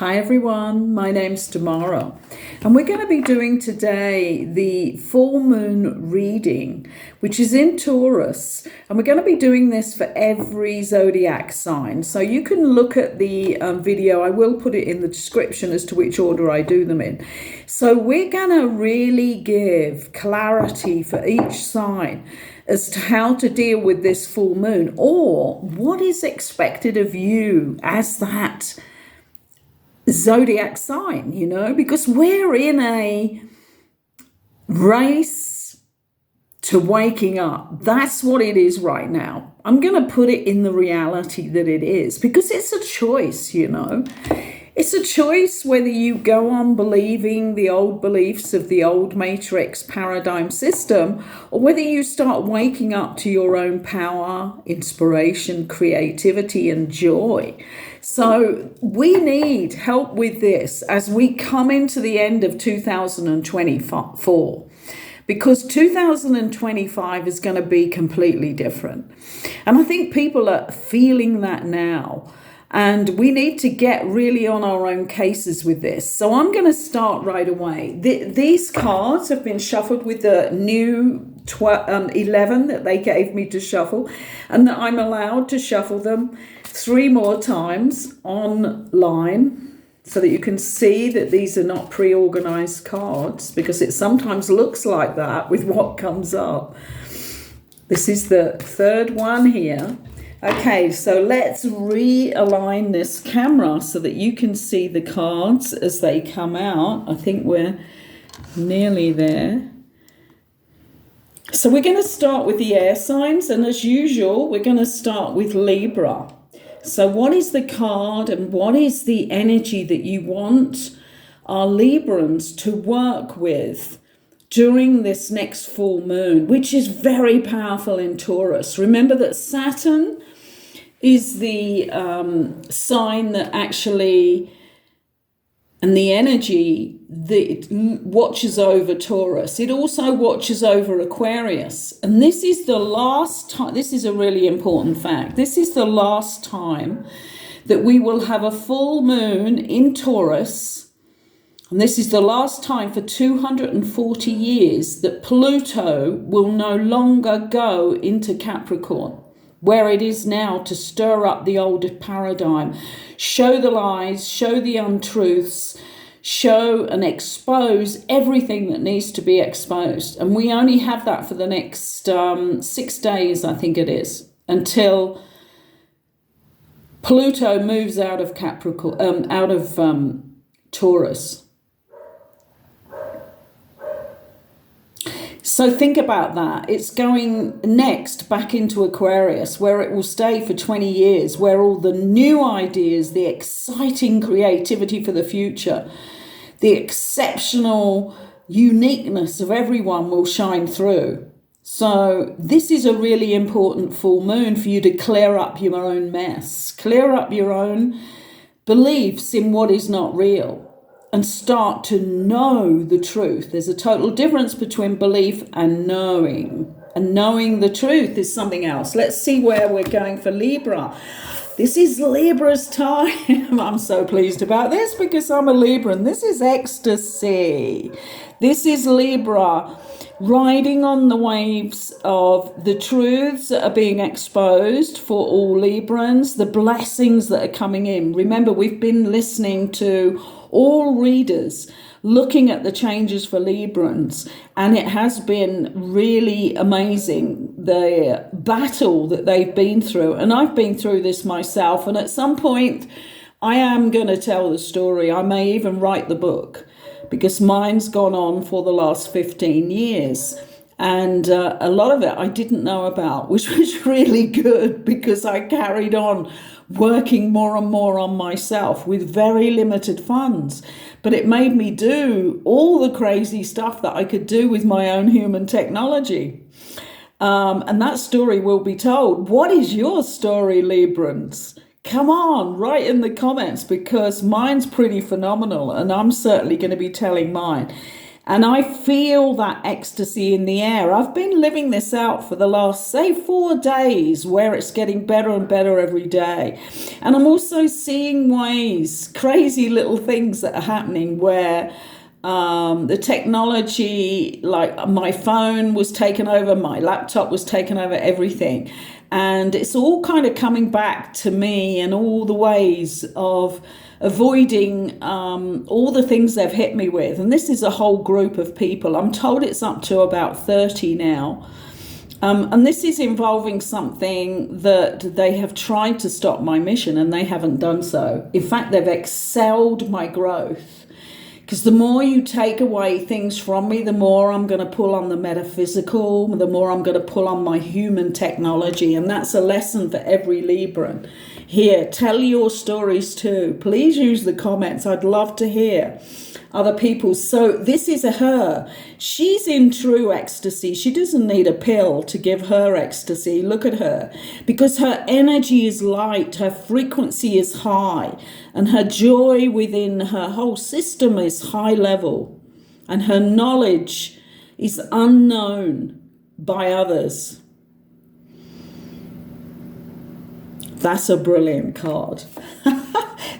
Hi everyone, my name's Tamara, and we're going to be doing today the full moon reading, which is in Taurus, and we're going to be doing this for every zodiac sign. So you can look at the video. I will put it in the description as to which order I do them in. So we're going to really give clarity for each sign as to how to deal with this full moon, or what is expected of you as that zodiac sign, because we're in a race to waking up. That's what it is right now. I'm going to put it in the reality that it is, because it's a choice. It's a choice whether you go on believing the old beliefs of the old matrix paradigm system, or whether you start waking up to your own power, inspiration, creativity, and joy. So we need help with this as we come into the end of 2024, because 2025 is going to be completely different. And I think people are feeling that now. And we need to get really on our own cases with this. So I'm going to start right away. These cards have been shuffled with the new 11 that they gave me to shuffle, and that I'm allowed to shuffle them 3 more times online so that you can see that these are not pre-organized cards, because it sometimes looks like that with what comes up. This is the 3rd one here. Okay, so let's realign this camera so that you can see the cards as they come out. I think we're nearly there. So we're going to start with the air signs, and as usual, we're going to start with Libra. So what is the card and what is the energy that you want our Librans to work with during this next full moon, which is very powerful in Taurus? Remember that Saturn is the sign that actually, and the energy that watches over Taurus. It also watches over Aquarius. And this is the last time, this is a really important fact, this is the last time that we will have a full moon in Taurus. And this is the last time for 240 years that Pluto will no longer go into Capricorn, where it is now to stir up the old paradigm, show the lies, show the untruths, show and expose everything that needs to be exposed. And we only have that for the next 6 days, I think it is, until Pluto moves out of Capricorn, out of Taurus. So think about that. It's going next back into Aquarius, where it will stay for 20 years, where all the new ideas, the exciting creativity for the future, the exceptional uniqueness of everyone will shine through. So this is a really important full moon for you to clear up your own mess, clear up your own beliefs in what is not real, and start to know the truth. There's a total difference between belief and knowing. And knowing the truth is something else. Let's see where we're going for Libra. This is Libra's time. I'm so pleased about this because I'm a Libra, and this is ecstasy. This is Libra riding on the waves of the truths that are being exposed for all Librans, the blessings that are coming in. Remember, we've been listening to all readers looking at the changes for Librans, and it has been really amazing, the battle that they've been through. And I've been through this myself, and at some point I am going to tell the story. I may even write the book, because mine's gone on for the last 15 years. And a lot of it I didn't know about, which was really good, because I carried on working more and more on myself with very limited funds. But it made me do all the crazy stuff that I could do with my own human technology. And that story will be told. What is your story, Librans? Come on, write in the comments, because mine's pretty phenomenal, and I'm certainly going to be telling mine. And I feel that ecstasy in the air. I've been living this out for the last, say, 4 days, where it's getting better and better every day. And I'm also seeing ways, crazy little things that are happening where the technology, like my phone was taken over, my laptop was taken over, everything. And it's all kind of coming back to me and all the ways of avoiding all the things they've hit me with. And this is a whole group of people. I'm told it's up to about 30 now. And this is involving something that they have tried to stop my mission and they haven't done so. In fact, they've excelled my growth. Because the more you take away things from me, the more I'm going to pull on the metaphysical, the more I'm going to pull on my human technology. And that's a lesson for every Libran. Here, tell your stories too. Please use the comments. I'd love to hear other people. So this is her. She's in true ecstasy. She doesn't need a pill to give her ecstasy. Look at her. Because her energy is light, her frequency is high, and her joy within her whole system is high level, and her knowledge is unknown by others. That's a brilliant card.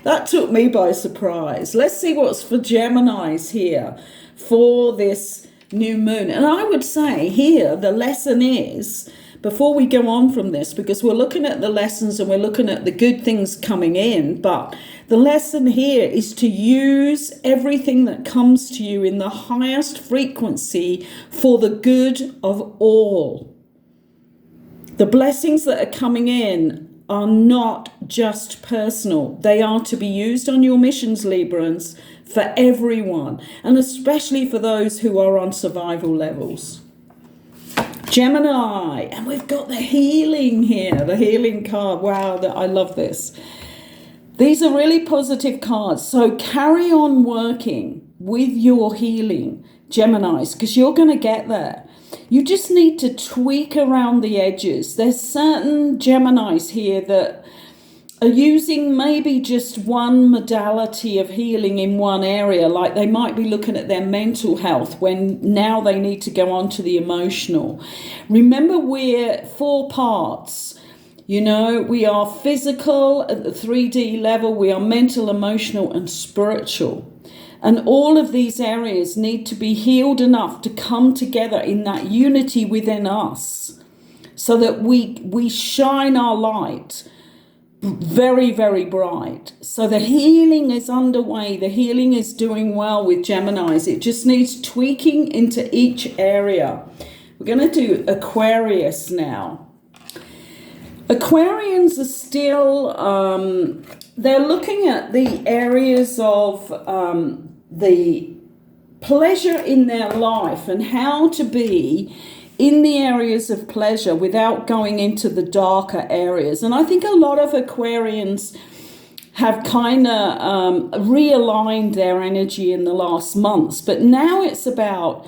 That took me by surprise. Let's see what's for Geminis here for this new moon. And I would say here the lesson is, before we go on from this, because we're looking at the lessons and we're looking at the good things coming in, but the lesson here is to use everything that comes to you in the highest frequency for the good of all. The blessings that are coming in are not just personal. They are to be used on your missions, Librans, for everyone, and especially for those who are on survival levels. Gemini, and we've got the healing here, the healing card. Wow, I love this. These are really positive cards. So carry on working with your healing, Geminis, because you're going to get there. You just need to tweak around the edges. There's certain Geminis here that are using maybe just one modality of healing in one area, like they might be looking at their mental health when now they need to go on to the emotional. Remember, we're 4 parts. You know, we are physical at the 3D level, we are mental, emotional, and spiritual. And all of these areas need to be healed enough to come together in that unity within us so that we shine our light very, very bright. So the healing is underway. The healing is doing well with Geminis. It just needs tweaking into each area. We're going to do Aquarius now. Aquarians are still, they're looking at the areas of the pleasure in their life and how to be in the areas of pleasure without going into the darker areas. And I think a lot of Aquarians have kind of realigned their energy in the last months, but now it's about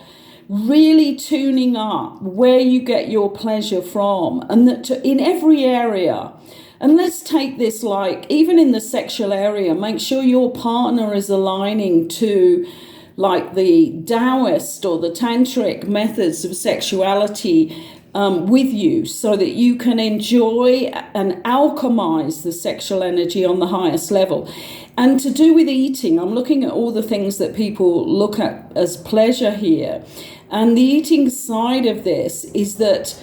really tuning up where you get your pleasure from, and that in every area. And let's take this, like, even in the sexual area, make sure your partner is aligning to, like, the Taoist or the tantric methods of sexuality with you, so that you can enjoy and alchemize the sexual energy on the highest level. And to do with eating, I'm looking at all the things that people look at as pleasure here. And the eating side of this is that,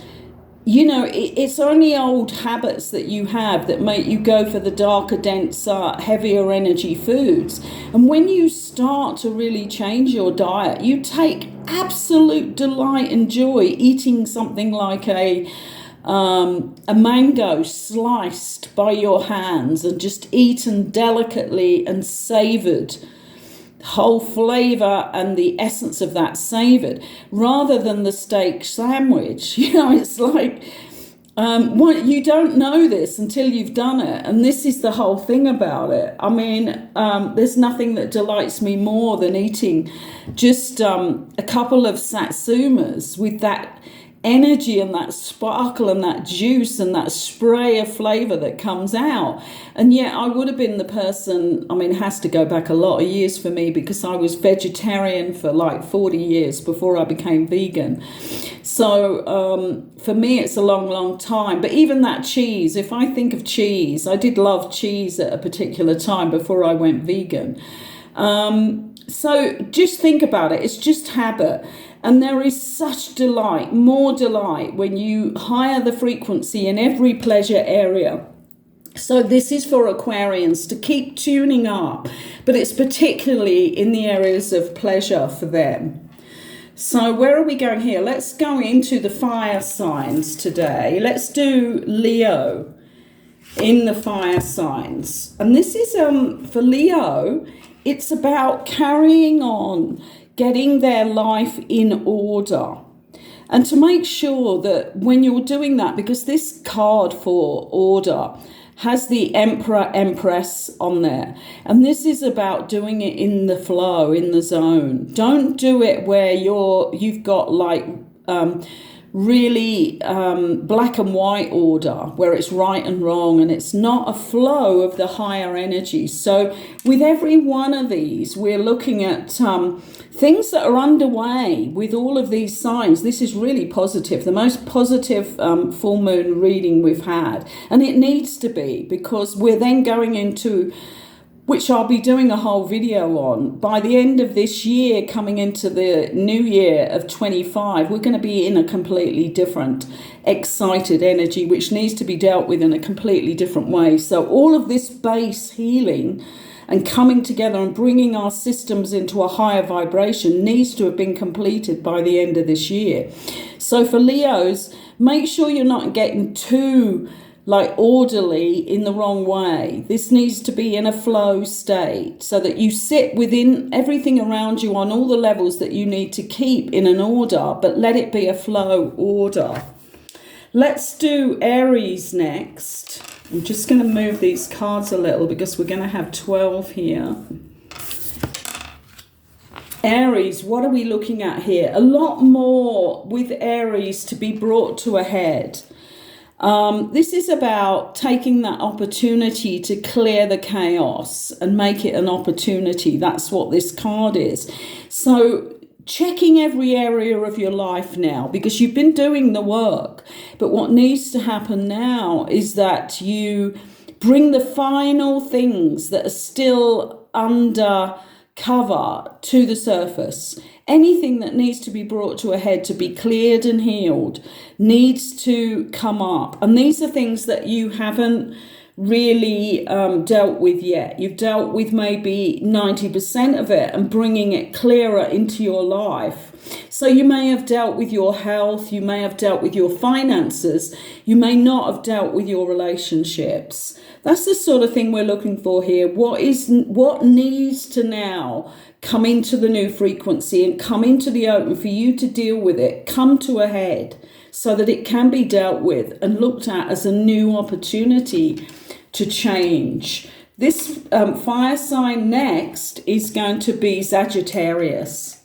you know, it's only old habits that you have that make you go for the darker, denser, heavier energy foods. And when you start to really change your diet, you take absolute delight and joy eating something like a mango sliced by your hands and just eaten delicately and savoured. Whole flavour and the essence of that savoured, rather than the steak sandwich. You know, it's like, you don't know this until you've done it, and this is the whole thing about it. I mean, there's nothing that delights me more than eating just a couple of satsumas with that energy and that sparkle and that juice and that spray of flavor that comes out. And yet I would have been the person, I mean, it has to go back a lot of years for me, because I was vegetarian for like 40 years before I became vegan. So for me, it's a long time. But even that cheese, if I think of cheese, I did love cheese at a particular time before I went vegan. So just think about it. It's just habit. And there is such delight, more delight, when you higher the frequency in every pleasure area. So this is for Aquarians to keep tuning up, but it's particularly in the areas of pleasure for them. So where are we going here? Let's go into the fire signs today. Let's do Leo in the fire signs. And this is for Leo, it's about carrying on, getting their life in order. And to make sure that when you're doing that, because this card for order has the Emperor, Empress on there. And this is about doing it in the flow, in the zone. Don't do it where you've got like really black and white order, where it's right and wrong, and it's not a flow of the higher energy. So with every one of these, we're looking at things that are underway with all of these signs. This is really positive, the most positive full moon reading we've had. And it needs to be, because we're then going into, which I'll be doing a whole video on, by the end of this year, coming into the new year of 25, we're going to be in a completely different excited energy, which needs to be dealt with in a completely different way. So all of this base healing and coming together and bringing our systems into a higher vibration needs to have been completed by the end of this year. So for Leos, make sure you're not getting too like orderly in the wrong way. This needs to be in a flow state so that you sit within everything around you on all the levels that you need to keep in an order, but let it be a flow order. Let's do Aries next. I'm just going to move these cards a little because we're going to have 12 here. Aries, what are we looking at here? A lot more with Aries to be brought to a head. This is about taking that opportunity to clear the chaos and make it an opportunity. That's what this card is. So checking every area of your life now, because you've been doing the work. But what needs to happen now is that you bring the final things that are still under cover to the surface. Anything that needs to be brought to a head to be cleared and healed needs to come up. And these are things that you haven't really dealt with yet. You've dealt with maybe 90% of it and bringing it clearer into your life. So you may have dealt with your health, you may have dealt with your finances, you may not have dealt with your relationships. That's the sort of thing we're looking for here. What needs to now come into the new frequency and come into the open for you to deal with it, come to a head so that it can be dealt with and looked at as a new opportunity to change. This fire sign next is going to be Sagittarius.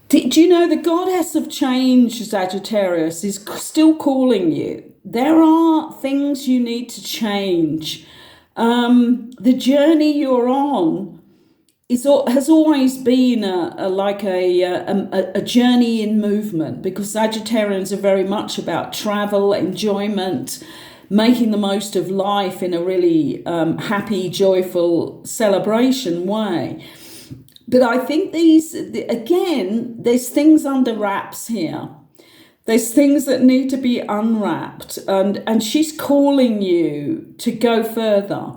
Did you know the goddess of change, Sagittarius, is still calling you? There are things you need to change. The journey you're on has always been a journey in movement, because Sagittarians are very much about travel, enjoyment, making the most of life in a really happy, joyful celebration way. But I think there's things under wraps here. There's things that need to be unwrapped, and she's calling you to go further,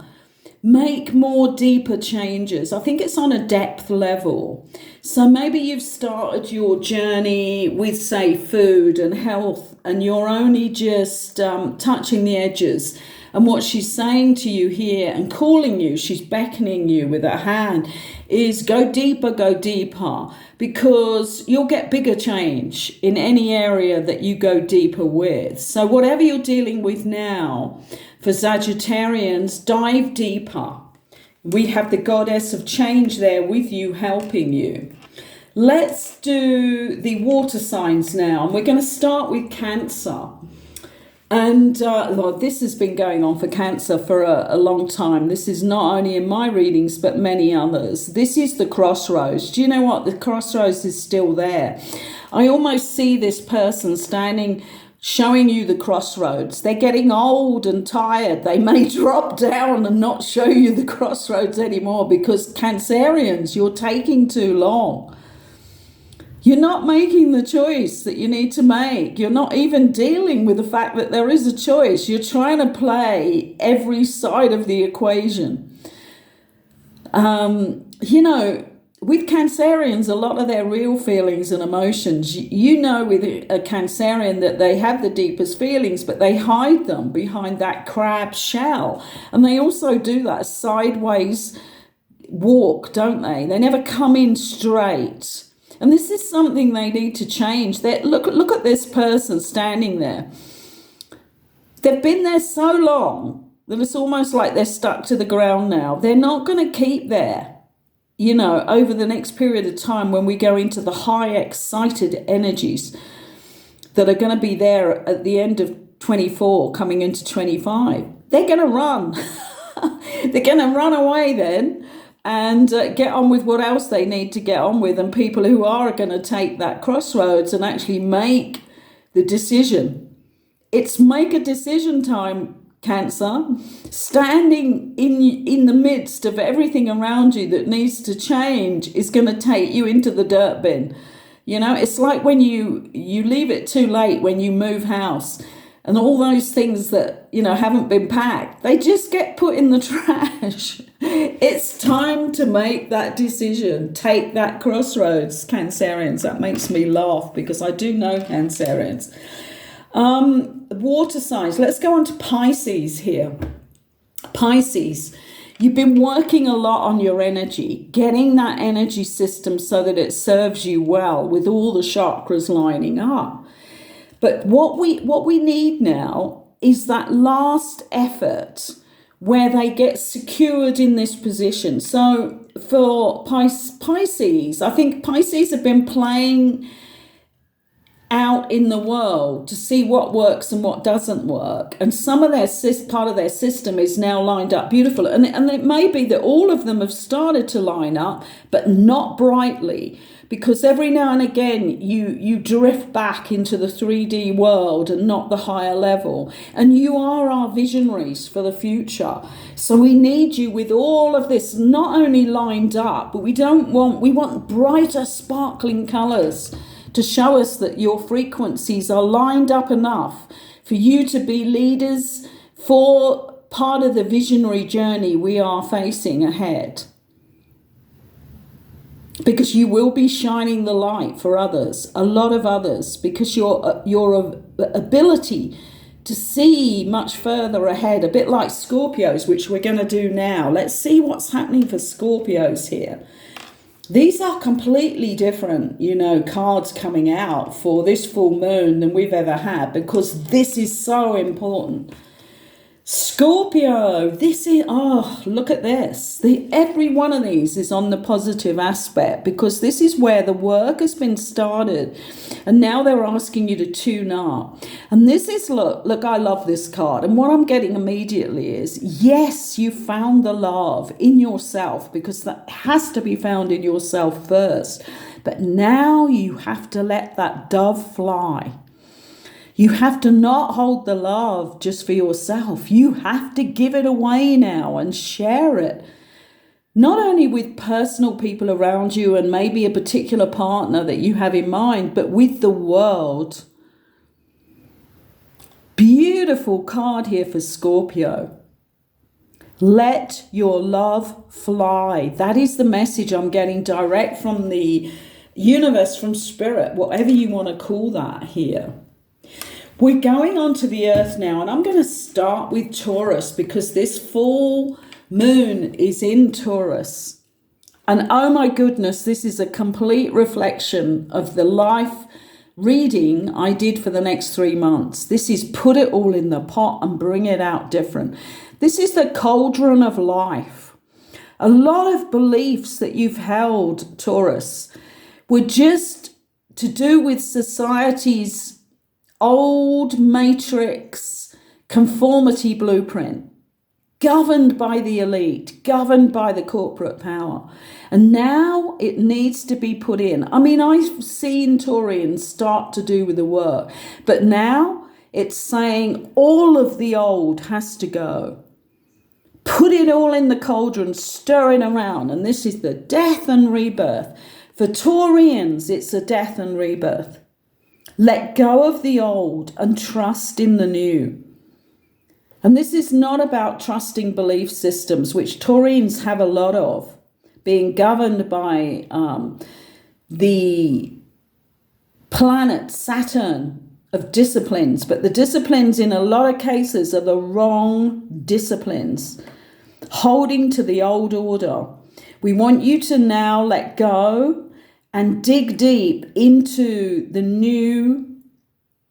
make more deeper changes. I think it's on a depth level. So maybe you've started your journey with, say, food and health, and you're only just touching the edges. And what she's saying to you here and calling you, she's beckoning you with her hand, is go deeper, because you'll get bigger change in any area that you go deeper with. So whatever you're dealing with now, for Sagittarians, dive deeper. We have the goddess of change there with you, helping you. Let's do the water signs now. And we're going to start with Cancer. And this has been going on for Cancer for a long time. This is not only in my readings, but many others. This is the crossroads. Do you know what? The crossroads is still there. I almost see this person standing, showing you the crossroads. They're getting old and tired. They may drop down and not show you the crossroads anymore because Cancerians, you're taking too long. You're not making the choice that you need to make. You're not even dealing with the fact that there is a choice. You're trying to play every side of the equation. With Cancerians, a lot of their real feelings and emotions, with a Cancerian that they have the deepest feelings, but they hide them behind that crab shell. And they also do that sideways walk, don't they? They never come in straight. And this is something they need to change. Look at this person standing there. They've been there so long that it's almost like they're stuck to the ground now. They're not going to keep there, over the next period of time when we go into the high excited energies that are going to be there at the end of 24, coming into 25. They're going to run. They're going to run away then. And get on with what else they need to get on with. And people who are going to take that crossroads and actually make the decision. It's make a decision time, Cancer. Standing in the midst of everything around you that needs to change is going to take you into the dirt bin. It's like when you leave it too late when you move house. And all those things that, haven't been packed, they just get put in the trash. It's time to make that decision. Take that crossroads, Cancerians. That makes me laugh because I do know Cancerians. Water signs. Let's go on to Pisces here. Pisces. You've been working a lot on your energy, getting that energy system so that it serves you well with all the chakras lining up. But what we need now is that last effort where they get secured in this position. So for Pisces, I think Pisces have been playing out in the world to see what works and what doesn't work. And some of their part of their system is now lined up beautiful. And it may be that all of them have started to line up, but not brightly. Because every now and again, you drift back into the 3D world and not the higher level. And you are our visionaries for the future. So we need you with all of this not only lined up, but we want brighter, sparkling colours to show us that your frequencies are lined up enough for you to be leaders for part of the visionary journey we are facing ahead. Because you will be shining the light for others, a lot of others, because your ability to see much further ahead, a bit like Scorpios, which we're going to do now. Let's see what's happening for Scorpios here. These are completely different, cards coming out for this full moon than we've ever had, because this is so important. Scorpio, look at this. Every one of these is on the positive aspect, because this is where the work has been started and now they're asking you to tune up. And this is, look, I love this card. And what I'm getting immediately is, yes, you found the love in yourself, because that has to be found in yourself first. But now you have to let that dove fly. You have to not hold the love just for yourself. You have to give it away now and share it. Not only with personal people around you and maybe a particular partner that you have in mind, but with the world. Beautiful card here for Scorpio. Let your love fly. That is the message I'm getting direct from the universe, from spirit, whatever you want to call that here. We're going on to the earth now, and I'm going to start with Taurus, because this full moon is in Taurus. And oh my goodness, this is a complete reflection of the life reading I did for the next 3 months. This is put it all in the pot and bring it out different. This is the cauldron of life. A lot of beliefs that you've held, Taurus, were just to do with society's old matrix conformity blueprint, governed by the elite, governed by the corporate power. And now it needs to be put in. I mean, I've seen Taurians start to do with the work, but now it's saying all of the old has to go. Put it all in the cauldron, stir it around. And this is the death and rebirth. For Taurians, it's a death and rebirth. Let go of the old and trust in the new. And this is not about trusting belief systems, which Taurians have a lot of, being governed by the planet Saturn of disciplines. But the disciplines in a lot of cases are the wrong disciplines, holding to the old order. We want you to now let go and dig deep into the new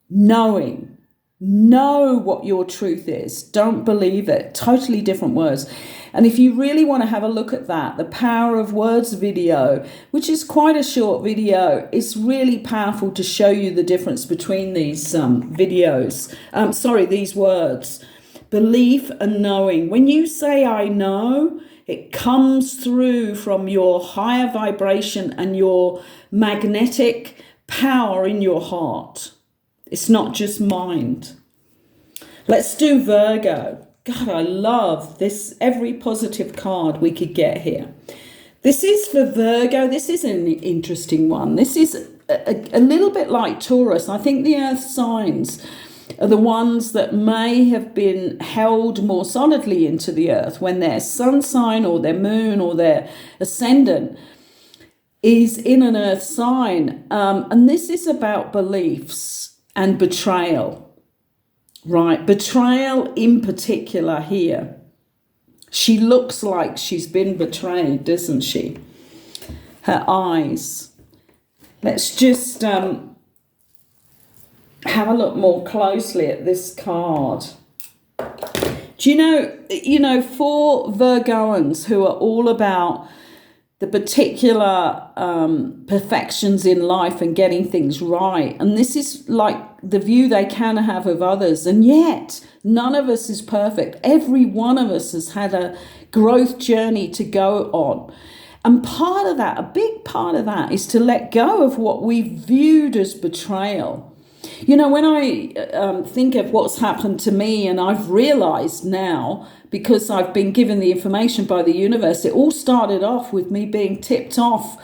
knowing. Know what your truth is. Don't believe it. Totally different words. And if you really want to have a look at that, the Power of Words video, which is quite a short video, is really powerful to show you the difference between these these words. Belief and knowing. When you say I know, it comes through from your higher vibration and your magnetic power in your heart. It's not just mind. Let's do Virgo. God, I love this. Every positive card we could get here. This is for Virgo. This is an interesting one. This is a little bit like Taurus. I think the earth signs are the ones that may have been held more solidly into the earth when their sun sign or their moon or their ascendant is in an earth sign. And this is about beliefs and betrayal, right? Betrayal in particular here. She looks like she's been betrayed, doesn't she? Her eyes. Let's just have a look more closely at this card. Do you know, for Virgoans who are all about the particular perfections in life and getting things right. And this is like the view they can have of others. And yet, none of us is perfect. Every one of us has had a growth journey to go on. And part of that, a big part of that, is to let go of what we viewed as betrayal. You know, when I think of what's happened to me, and I've realized now, because I've been given the information by the universe, it all started off with me being tipped off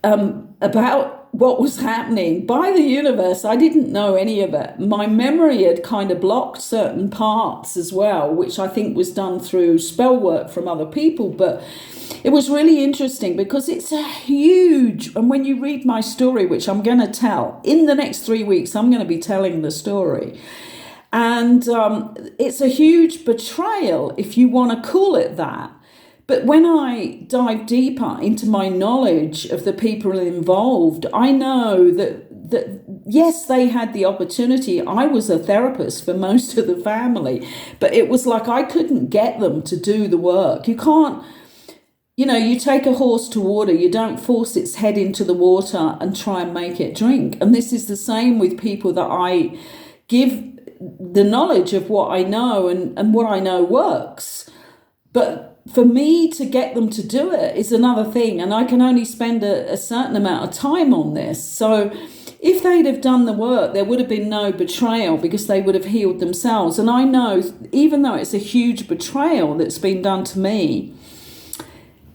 about what was happening by the universe. I didn't know any of it. My memory had kind of blocked certain parts as well, which I think was done through spell work from other people. But it was really interesting because it's a huge, and when you read my story, which I'm going to tell in the next 3 weeks, I'm going to be telling the story. And it's a huge betrayal, if you want to call it that. But when I dive deeper into my knowledge of the people involved, I know that yes, they had the opportunity. I was a therapist for most of the family, but it was like I couldn't get them to do the work. You can't, you take a horse to water, you don't force its head into the water and try and make it drink. And this is the same with people that I give the knowledge of what I know and what I know works. But for me to get them to do it is another thing. And I can only spend a certain amount of time on this. So if they'd have done the work, there would have been no betrayal because they would have healed themselves. And I know, even though it's a huge betrayal that's been done to me,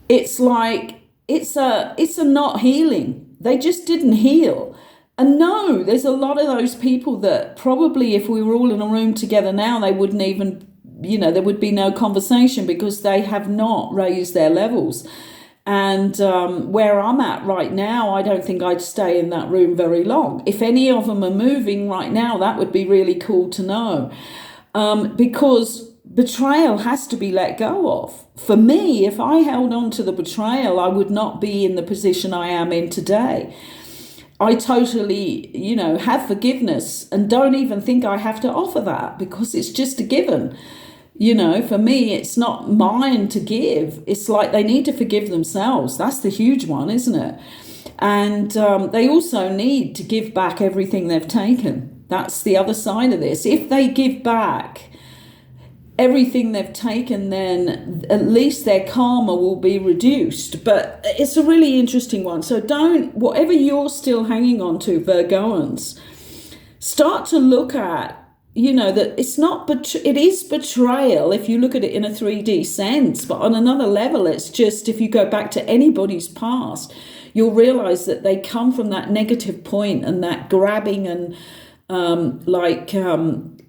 it's like, it's a not healing. They just didn't heal. And no, there's a lot of those people that probably if we were all in a room together now, they wouldn't even, there would be no conversation because they have not raised their levels. And where I'm at right now, I don't think I'd stay in that room very long. If any of them are moving right now, that would be really cool to know. Because betrayal has to be let go of. For me, if I held on to the betrayal, I would not be in the position I am in today. I totally, have forgiveness and don't even think I have to offer that because it's just a given. For me, it's not mine to give. It's like they need to forgive themselves. That's the huge one, isn't it? And they also need to give back everything they've taken. That's the other side of this. If they give back everything they've taken, then at least their karma will be reduced. But it's a really interesting one. So whatever you're still hanging on to, Virgoans, start to look at, that it's not, it is betrayal if you look at it in a 3D sense. But on another level, it's just, if you go back to anybody's past, you'll realize that they come from that negative point and that grabbing and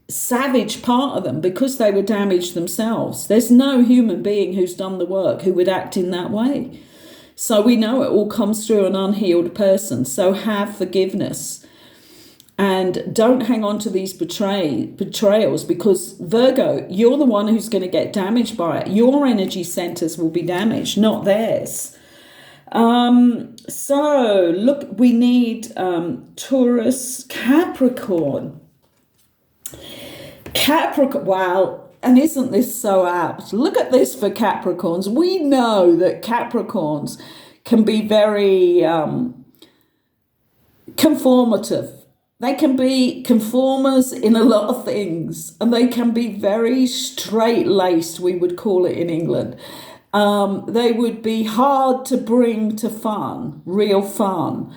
savage part of them, because they were damaged themselves. There's no human being who's done the work who would act in that way. So we know it all comes through an unhealed person. So have forgiveness and don't hang on to these betrayals, because Virgo, you're the one who's going to get damaged by it. Your energy centers will be damaged, not theirs. So look, we need Taurus, Capricorn. Wow, and isn't this so apt? Look at this for Capricorns. We know that Capricorns can be very conformative. They can be conformers in a lot of things, and they can be very straight-laced, we would call it in England. They would be hard to bring to fun, real fun.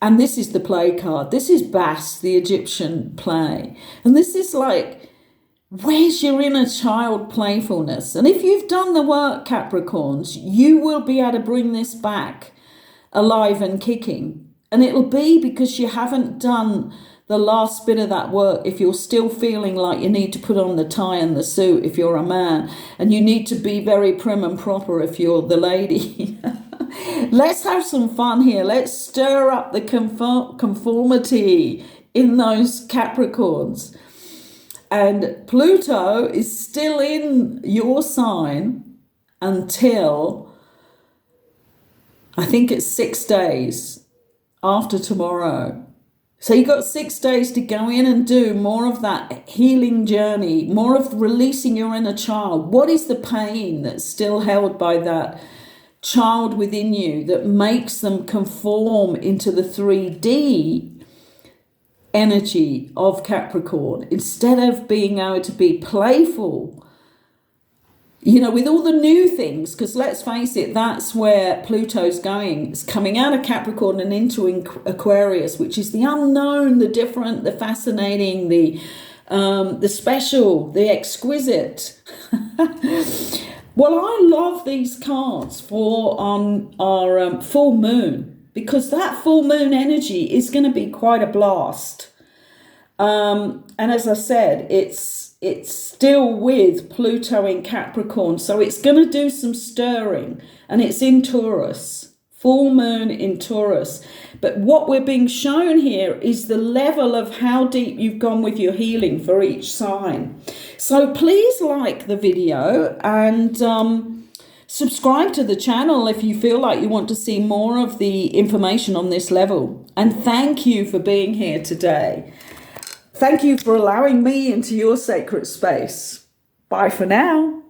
And this is the play card. This is Bast, the Egyptian play. And this is like, where's your inner child playfulness? And if you've done the work, Capricorns, you will be able to bring this back alive and kicking. And it'll be because you haven't done the last bit of that work. If you're still feeling like you need to put on the tie and the suit if you're a man, and you need to be very prim and proper if you're the lady. Let's have some fun here. Let's stir up the conformity in those Capricorns. And Pluto is still in your sign until, I think it's 6 days after tomorrow. So you've got 6 days to go in and do more of that healing journey, more of releasing your inner child. What is the pain that's still held by that child within you that makes them conform into the 3D energy of Capricorn, instead of being able to be playful, with all the new things? Because let's face it, that's where Pluto's going. It's coming out of Capricorn and into Aquarius, which is the unknown, the different, the fascinating, the special, the exquisite. Well, I love these cards for our full moon, because that full moon energy is going to be quite a blast. And as I said, it's still with Pluto in Capricorn, so it's going to do some stirring, and it's in Taurus, full moon in Taurus. But what we're being shown here is the level of how deep you've gone with your healing for each sign. So please like the video and subscribe to the channel if you feel like you want to see more of the information on this level. And thank you for being here today. Thank you for allowing me into your sacred space. Bye for now.